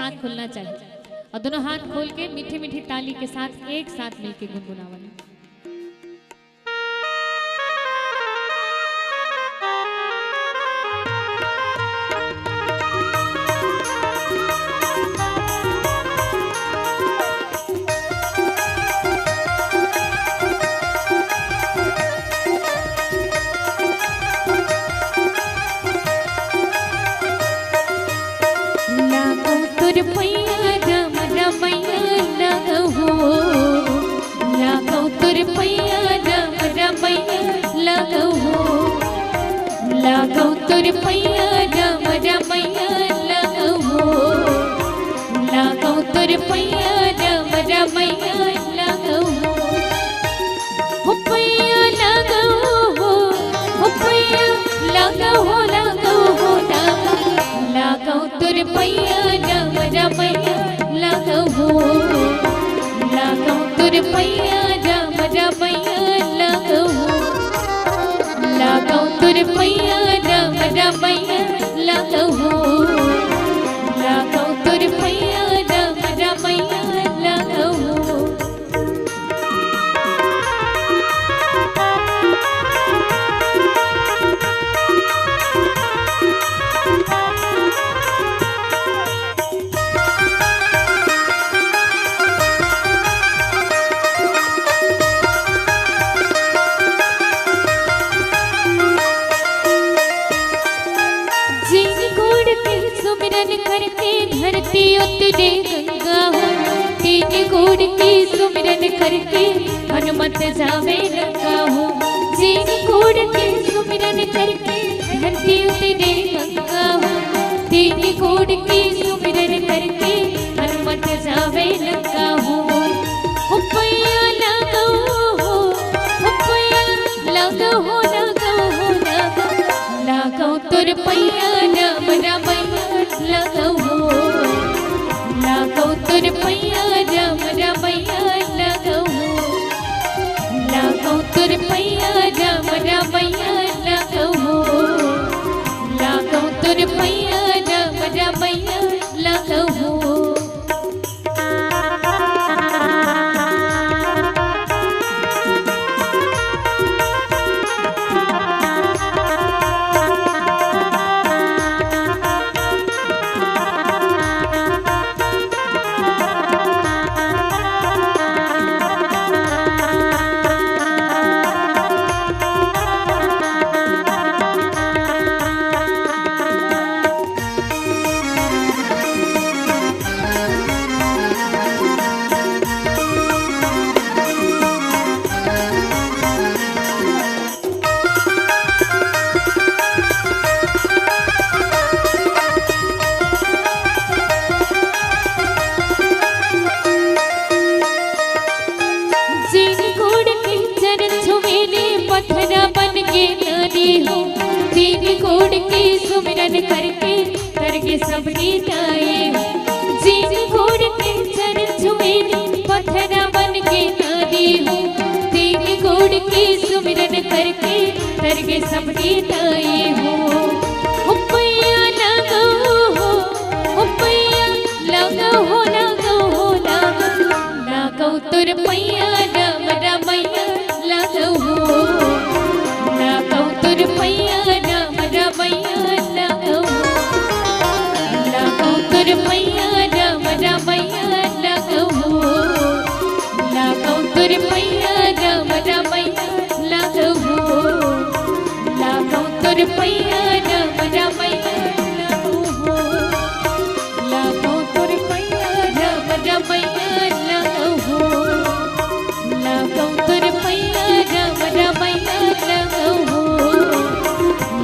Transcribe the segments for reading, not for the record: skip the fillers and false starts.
हाथ खुलना चाहिए और दोनों हाथ खोल के मीठी मीठी ताली के साथ एक साथ मिलके गुनगुनावल। लागो तुर पैया राम रमैया लगो, लागो तुर पैया राम रमैया लगो, हो पैया लगो हो पैया लगो हो लागो तुर पैया राम रमैया लगो, लागो तुर पैया राम रमैया लगो, लागो तुर पैया राम रमैया लगो, लागो तुर पैया राम रमैया लगो। करके धरती उतरे गंगा हो, तीन गोड़ की सुमिरन करके हनुमत जावे लंका हो, तीन गोड़ की सुमिरन करके धरती उतरे गंगा हो, तीन गोड़ की सुमिरन करके हनुमत जावे लंका हो, हो पैया लगो हो पैया लगो हो लागो तुर पैया राम रमैया लगो, लागो तुर पैया राम रमैया लगो, लागो तुर पैया राम रमैया लगो, लागो तुर पैया राम रमैया लगो। तीन गोड़ की सुमिरन करके करके सबनी गाए हो, तीन गोड़ के चरण छुए पत्थरा बन के नारी हो, तीन गोड़ की सुमिरन करके करके सबनी गाए हो, हो पैया लगो हो पैया लगो हो लागो तुर पैया राम रमैया लगो, लागो तुर पैया राम रमैया लगो, लागो तुर पैया राम रमैया लगो, लागो तुर पैया राम रमैया लगो, लागो तुर पैया राम रमैया लगो, लागो तुर पैया राम रमैया लगो, लागो तुर पैया राम रमैया लगो,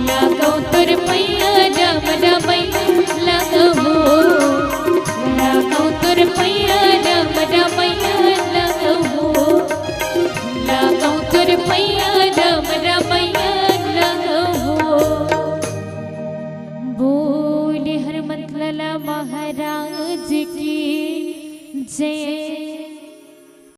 लागो तुर पैया राम रमैया लगो, लागो तुर पैया राम रमैया लगो, लागो तुर पैया